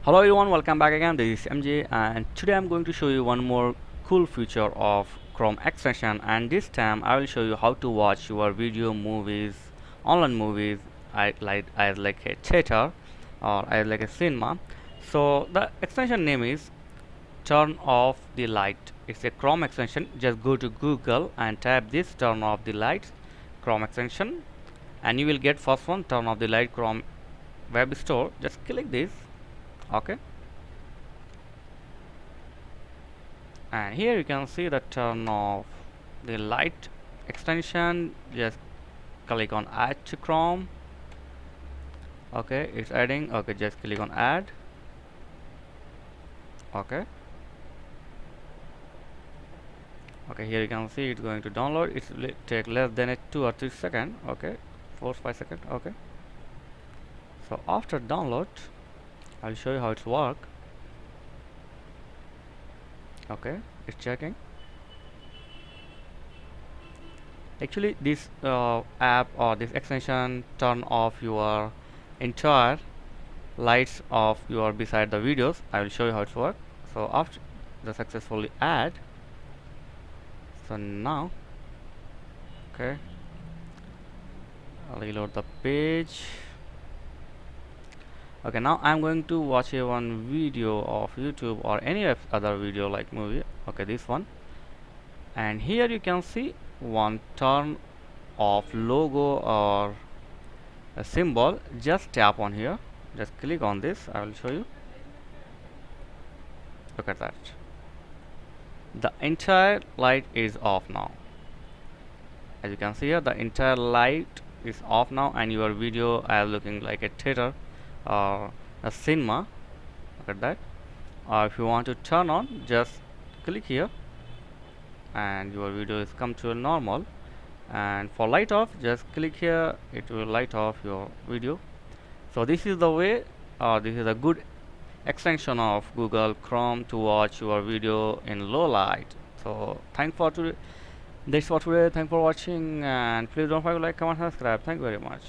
Hello everyone, welcome back again. This is MJ and today I'm going to show you one more cool feature of Chrome extension, and this time I will show you how to watch your video movies, online movies I like a theater or I like a cinema. So the extension name is Turn Off the Light. It's a Chrome extension. Just go to Google and type this Turn Off the Light Chrome extension and you will get first one, Turn Off the Light Chrome Web Store. Just click this. Okay, and here you can see the turn off the light extension. Just click on add to Chrome. Okay, it's adding. Okay, just click on add. Okay, here you can see it's going to download. It's take less than a 2 or 3 second. Okay, 4 5 seconds. Okay, so after download I'll show you how it's work. Okay, it's checking. Actually this app or this extension turn off your entire lights of your beside the videos. I will show you how it works. So after the successfully add, so now okay, I'll reload the page. Okay, now I'm going to watch a one video of YouTube or any other video like movie. Okay, this one, and here you can see one turn off logo or a symbol. Just tap on here, just click on this. I will show you. Look at that, the entire light is off now. As you can see here, the entire light is off now and your video is looking like a theater or a cinema. Look at that. If you want to turn on, just click here and your video is come to a normal. And for light off, just click here, it will light off your video. So this is the way, this is a good extension of Google Chrome to watch your video in low light. So thanks for today. That's for today. Thanks for watching, and please don't forget to like, comment, subscribe. Thank you very much.